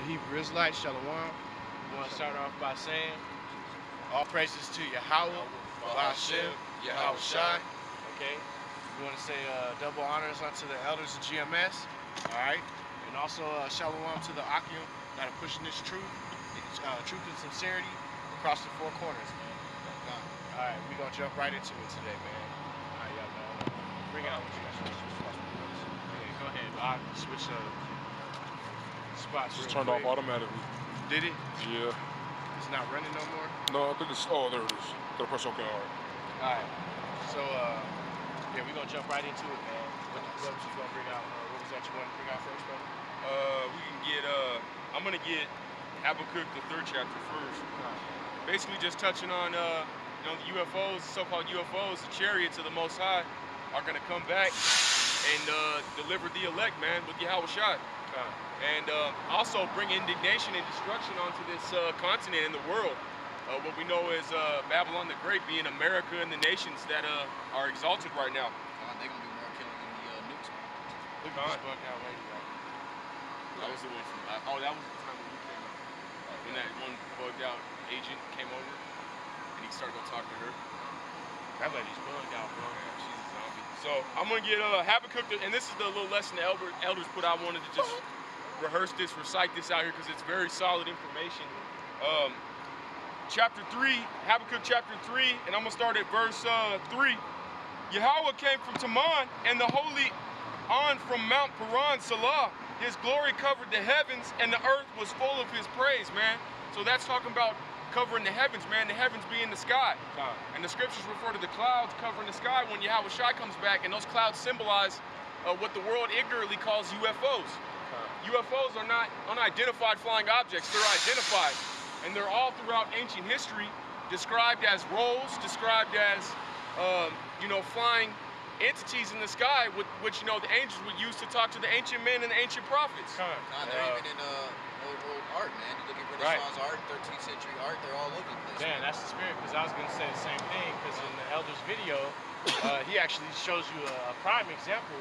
Hebrew Israelites, Shalom. We want to start off by saying, all praises to Yahawah, bahasham, Yahawashi. Okay. We want to say double honors unto the elders of GMS. All right. And also Shalom to the ahchyam that are pushing this truth and sincerity across the four corners, man. All right, we're going to jump right into it today, man. All right, y'all, man. Bring it out what you guys want to switch. Okay, go ahead. I'll switch spots. Just turned off automatically. Did it? Yeah. It's not running no more? No, I think it's, oh, there it is. Gotta press OK, all right. All right. So, yeah, we're going to jump right into it, man. What you going to bring out? What was that you want to bring out first, bro? We can get, I'm going to get Habakkuk, the 3rd chapter first. Basically just touching on, you know, the UFOs, so-called UFOs, the chariots of the Most High are going to come back and deliver the elect, man, with Yahawashi. And also bring indignation and destruction onto this continent and the world. What we know is Babylon the Great being America and the nations that are exalted right now. They're going to be more killing than the nukes. Look at this bug out lady. That was the one from, oh, that was the time when you came out. When that one bugged out agent came over and he started to talk to her. That lady's bugged out, bro. Yeah, she's a zombie. So I'm going to get Habakkuk, and this is the little lesson the elders put out. I wanted to just rehearse this, recite this out here because it's very solid information. Chapter 3, Habakkuk chapter 3, and I'm going to start at verse 3. Yahawah came from Teman, and the Holy On from Mount Paran, Salah. His glory covered the heavens, and the earth was full of his praise, man. So that's talking about covering the heavens, man, the heavens being the sky. And the scriptures refer to the clouds covering the sky when Yahawashi comes back, and those clouds symbolize what the world ignorantly calls UFOs. UFOs are not unidentified flying objects, they're identified. And they're all throughout ancient history described as rolls, described as, you know, flying entities in the sky, which, you know, the angels would use to talk to the ancient men and the ancient prophets. They're even in old art, man. You look at Renaissance art, 13th century art, they're all over the place. Man, that's the spirit, because I was going to say the same thing, because in the Elder's video, he actually shows you a prime example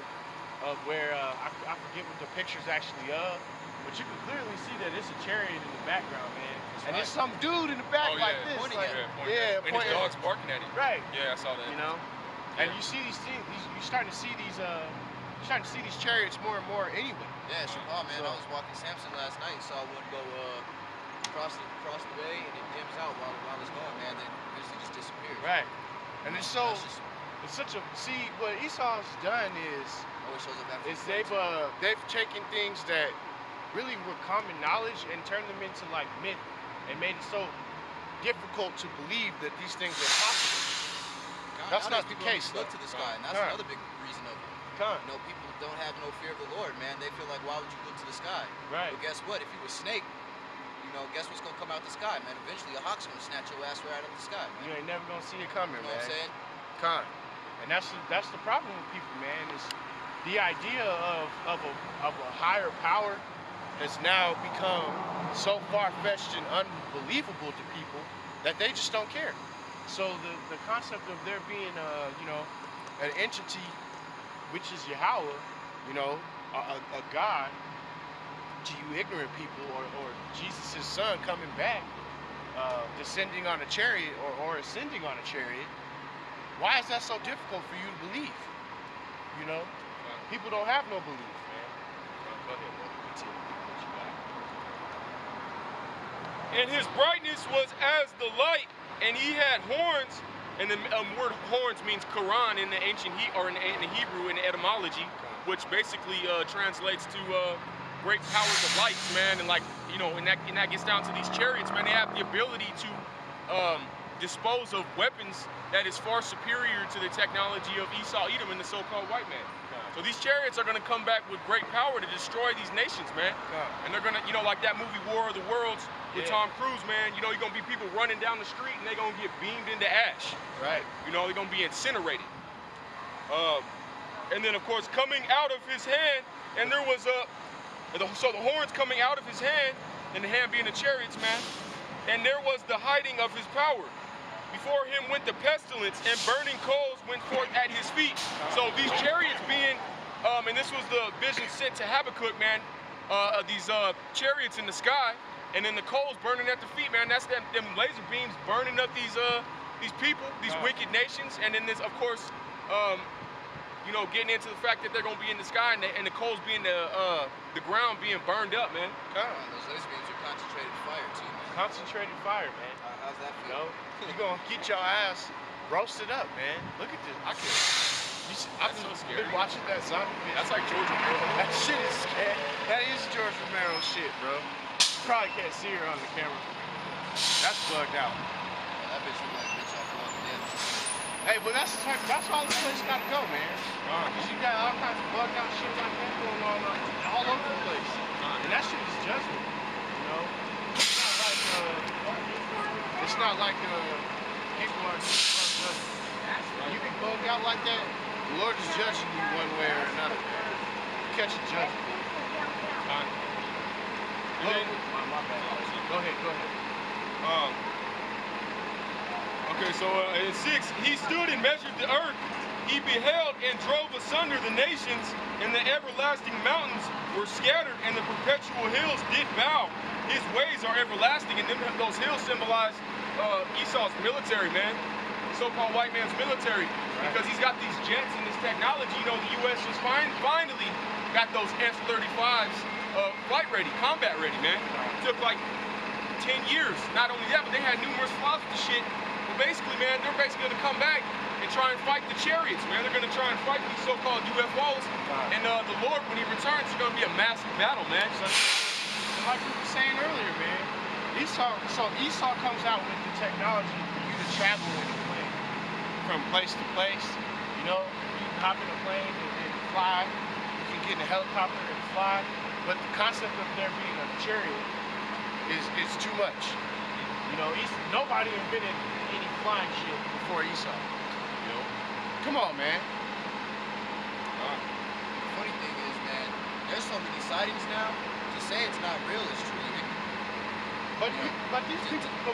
of where, I forget what the picture's actually of, but you can clearly see that it's a chariot in the background, man. And there's some dude in the back like this. Pointing like, at him. And his dog's barking at him. Right. Yeah, I saw that. You know? And you see these things, you're starting to see these chariots more and more anyway. Yeah, sure. Oh man, I was walking Samson last night, saw one go across the way, and it dims out while it's going, man. Then eventually just disappears. Right. And it's so, it's such a, see, what Esau's done is they've taken things that really were common knowledge and turned them into like myth, and made it so difficult to believe that these things are possible. That's not the case. Look to the sky, and that's another big reason of it. You know, people don't have no fear of the Lord, man. They feel like, why would you look to the sky? Right. But guess what? If you were a snake, you know, guess what's gonna come out the sky, man? Eventually, a hawk's gonna snatch your ass right out of the sky, man. You ain't never gonna see it coming, you know man. What I'm saying? And that's the problem with people, man. Is the idea of a higher power has now become so far-fetched and unbelievable to people that they just don't care. So the concept of there being you know, an entity which is Yahawah, you know, a God to you ignorant people, or Jesus' son coming back, descending on a chariot or ascending on a chariot, why is that so difficult for you to believe? You know? People don't have no belief, man. Go ahead, brother. What you got? And his brightness was as the light, and he had horns, and the word horns means Quran in the ancient in the Hebrew in the etymology, which basically translates to great powers of light, man. And like, you know, and that gets down to these chariots, man. They have the ability to dispose of weapons that is far superior to the technology of Esau, Edom, and the so-called white man. So these chariots are going to come back with great power to destroy these nations, man. And they're going to, you know, like that movie War of the Worlds with Tom Cruise, man. You know, you're going to be people running down the street and they're going to get beamed into ash. Right. You know, they're going to be incinerated. And then, of course, coming out of his hand, and there was so the horns coming out of his hand, and the hand being the chariots, man. And there was the hiding of his power. Before him went the pestilence, and burning coals went forth at his feet. So these chariots being, and this was the vision sent to Habakkuk, man. chariots in the sky, and then the coals burning at the feet, man. That's them laser beams burning up these people, these wicked nations, and then this, of course, you know, getting into the fact that they're gonna be in the sky and the coals being the ground being burned up, man. Those laser beams are concentrated fire too, man. Concentrated fire, man. How's that You feel? know, you're gonna get your ass roasted up, man. Look at this. I've That's so scary. been watching that zombie bitch. That's like George Romero. That shit is scary. That is George Romero shit, bro. You probably can't see her on the camera. That's bugged out. Yeah, that bitch look like a bitch off Walking Dead. Hey, but that's all this place gotta go, man. Cause you got all kinds of bugged out shit like that going on all over the place. And that shit is judgment, you know? It's not like people are just judgment. When you get bugged out like that, the Lord is judging you one way or another. You catch a judgment. My bad. Go ahead. Okay, so in 6, he stood and measured the earth. He beheld and drove asunder the nations, and the everlasting mountains were scattered, and the perpetual hills did bow. His ways are everlasting, and those hills symbolize Esau's military, man. So-called white man's military, because he's got these jets and this technology. You know, the U.S. just finally got those F-35s flight ready, combat ready, man. It took like 10 years. Not only that, but they had numerous flaws with the shit. But basically, man, they're basically gonna come back and try and fight the chariots, man. They're gonna try and fight these so-called UFOs. And the Lord, when he returns, it's gonna be a massive battle, man. So, like we were saying earlier, man, Esau comes out with the technology for you to travel in a plane from place to place. You know, you can hop in a plane and fly. You can get in a helicopter and fly. But the concept of there being a chariot is too much. You know, nobody invented any flying shit before Esau. You know, come on, man. The funny thing is, man, there's so many sightings now. To say it's not real is truly ignorant. But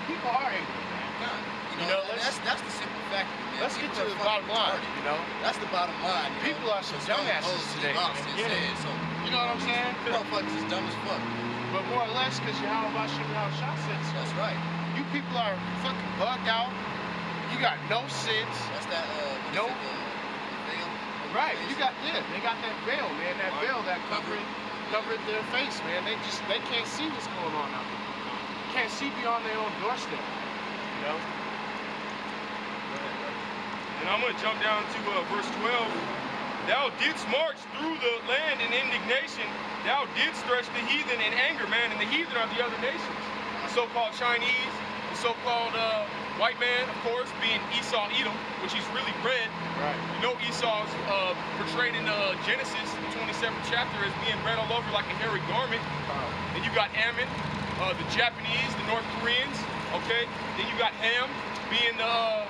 people are ignorant, man. You know, that's the simple fact of it, man. Let's get People to are the bottom fucking line, retarded. you know? That's the bottom line. People are some dumbasses today. So, You know what I'm saying? motherfuckers is dumb as fuck. But more or less, because Yahawashi said so. That's right. You people are fucking bugged out. You got no sense. That's that, No. the veil. Right. They got that veil, man. That veil that covered their face, man. They can't see what's going on out there. Can't see beyond their own doorstep. You know? And I'm going to jump down to verse 12. Thou didst march through the land in indignation. Thou didst stretch the heathen in anger, man. And the heathen are the other nations. The so-called Chinese, the so-called white man, of course, being Esau Edom, which he's really red. Right. You know Esau's portrayed in Genesis, the 27th chapter, as being red all over like a hairy garment. Then you got Ammon, the Japanese, the North Koreans, okay? Then you got Ham being the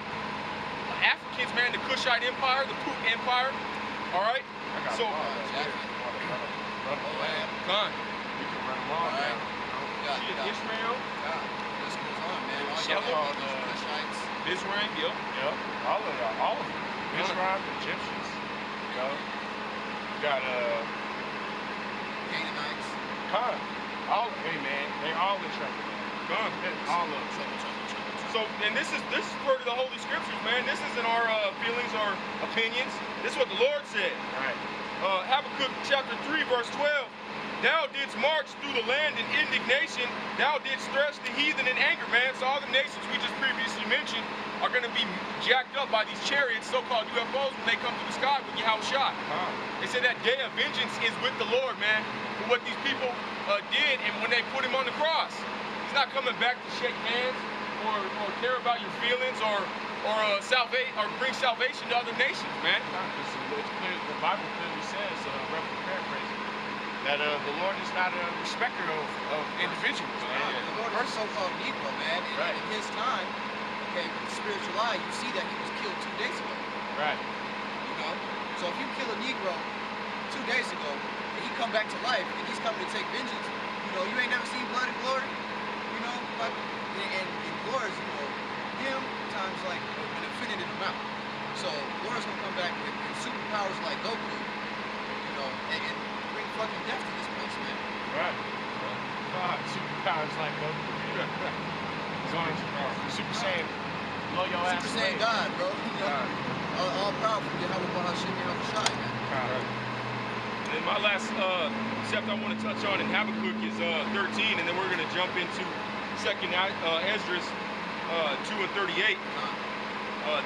Africans, man, the Kushite Empire, the Punt Empire, all right? So, Khan. You can run them all, man. Ishmael, This goes on, man. All So-called, y'all Kushites. Mizraim, yep. Yep. All of them. Israel, Egyptians. You know? You got Canaanites. Khan. Hey man, they all in trouble. Gone. All of them. So, and this is part of the Holy Scriptures, man. This isn't our feelings or opinions. This is what the Lord said. Right. Habakkuk chapter 3, verse 12. Thou didst march through the land in indignation. Thou didst stretch the heathen in anger, man. So all the nations we just previously mentioned are going to be jacked up by these chariots, so-called UFOs, when they come to the sky with Yahawashi. They say that day of vengeance is with the Lord, man, for what these people did and when they put him on the cross. He's not coming back to shake hands or care about your feelings or bring salvation to other nations, man. It's clear, the Bible clearly says, roughly paraphrasing, that the Lord is not a respecter of individuals, man. The Lord is a so-called Negro, man. And in his time, okay, with the spiritual eye, you see that he was killed 2 days ago. Right. You know? So if you kill a Negro 2 days ago, and he come back to life, and he's coming to take vengeance, you know, you ain't never seen blood and glory? You know? Like, and glory is, you know, him times like an infinite amount. So Lord's gonna come back with superpowers like Goku, you know, and bring fucking death to this place, man. Right. Superpowers like Goku. He's on Super Saiyan. Blow your ass Super away. Saiyan God, bro. All powerful. Yahawah, bahasham, Yahawashi, man. And then my last chapter I want to touch on in Habakkuk is 13, and then we're going to jump into 2nd Esdras 2 and 38.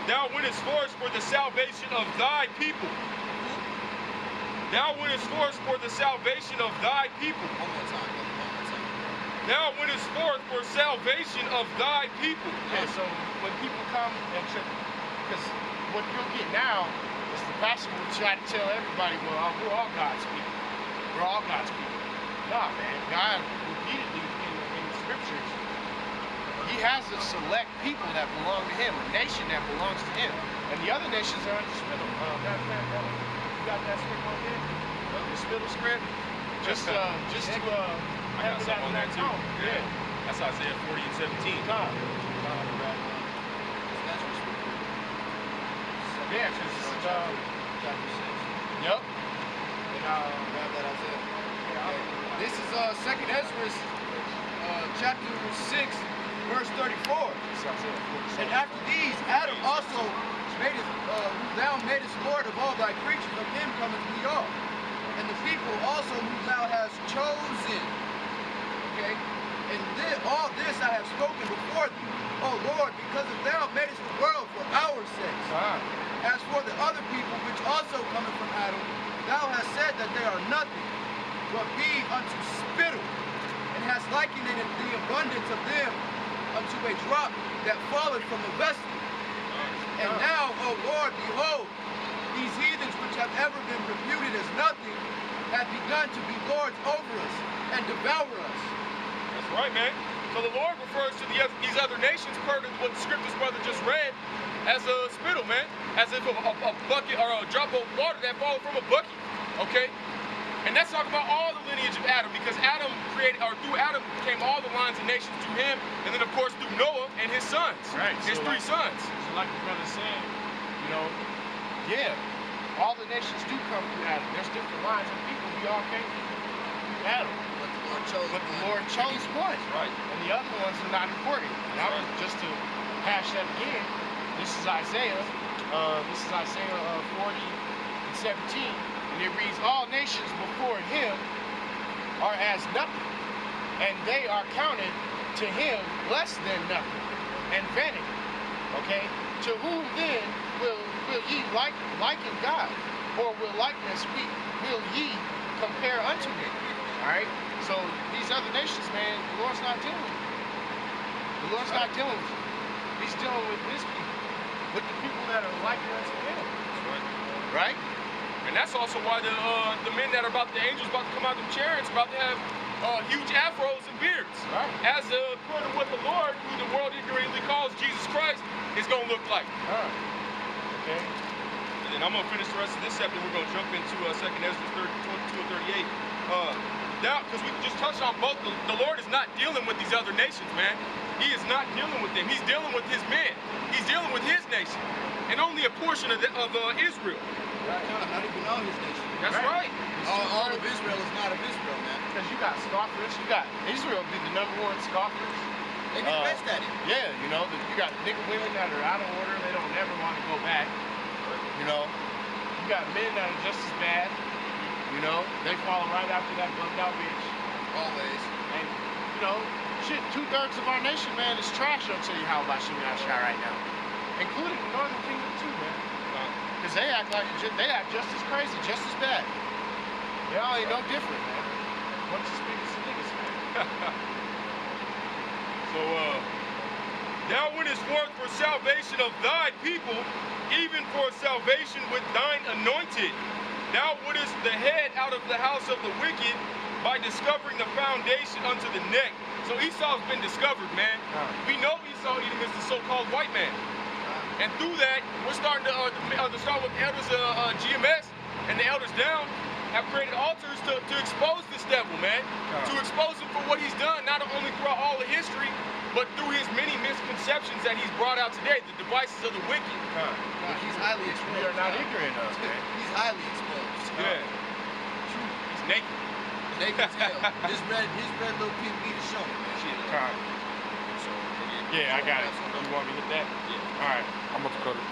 Thou wentest forth for the salvation of thy people. Thou wentest forth for the salvation of thy people. One more time, brother. One more time. Thou wentest forth for salvation of thy people. Yeah, so when people come and because what you'll get now is the pastor will try to tell everybody, well, we're all God's people. We're all God's people. Nah, man. God repeatedly in the scriptures, he has a select people that belong to him, a nation that belongs to him. And the other nations are in the middle. You got that script on there? The middle script? Just to I got something on that too. Yeah. That's Isaiah 40 and 17. God. Yeah, because Chapter 6. yep. Grab that Isaiah. Okay. This is 2nd Esdras, chapter 6, verse 34. And after these, Adam also made it, who thou madest Lord of all thy creatures, of him cometh we all. And the people also whom thou hast chosen. Okay? And all this I have spoken before thee, O Lord, because of thou madest the world for our sakes. As for the other people which also cometh from Adam, thou hast said that they are nothing, but be unto spittle, and hast likened the abundance of them unto a drop that falleth from a vessel. And now, O Lord, behold, these heathens which have ever been reputed as nothing have begun to be lords over us and devour us. That's right, man. So the Lord refers to these other nations, per what the scriptures brother just read, as a spittle, man. As if a bucket or a drop of water that falls from a bucket. Okay? And that's talking about all the lineage of Adam, because Adam created, or through Adam came all the lines of nations through him, and then of course through Noah and his sons. Right. His three sons. So like the brother said, you know, yeah, all the nations do come through Adam. There's different lines of people. We all came through Adam. But the Lord chose But the Lord chose one. Right. And the other ones are not important. Now, just to hash that again, this is Isaiah. This is Isaiah 40 and 17. And it reads, all nations before him are as nothing, and they are counted to him less than nothing, and vanity. Okay? To whom then will ye liken God? Or will will ye compare unto him? Alright? So these other nations, man, the Lord's not dealing with them. The Lord's not dealing with them. He's dealing with his people. With the people that are likened unto him. Right? And that's also why the men that are the angels about to come out of the chariots, about to have huge afros and beards. Right. As according to what the Lord, who the world ignorantly calls Jesus Christ, is going to look like. Okay. And then I'm going to finish the rest of this chapter. We're going to jump into 2nd Esdras 22 and 38. Now, because we just touched on both, the Lord is not dealing with these other nations, man. He is not dealing with them. He's dealing with his men. He's dealing with his nation. And only a portion of Israel. Right. Not even all his nation. That's right. All of Israel is not of Israel, man. Because you got scoffers. You got Israel be the #1 scoffers. They get best at it. Yeah, you know, you got nigga women that are out of order. They don't never want to go back. You know, you got men that are just as bad. You know, they follow right after that bugged out bitch. Always. And, you know, shit, 2/3 of our nation, man, is trash. I'll tell you how about Yahawashi right now. Including the Northern Kingdom, too, man. Because they act just as crazy, just as bad. They all ain't no different, man. Bunch of speakers and niggas, man. So, thou wentest forth for salvation of thy people, even for salvation with thine anointed. Thou wouldest the head out of the house of the wicked by discovering the foundation unto the neck. So Esau's been discovered, man. We know Esau Edom is the so-called white man. And through that, we're starting to start with the elders of GMS and the elders down have created altars to expose this devil, man. To expose him for what he's done, not only throughout all of history, but through his many misconceptions that he's brought out today, the devices of the wicked. He's highly exposed. We are not ignorant of, man. He's highly exposed. Yeah. He's naked. They can tell. His red little pink meter showing, man. Shit. Con. So, Yeah, I got it. You want me to hit that? Yeah. All right. I'm about to cut it.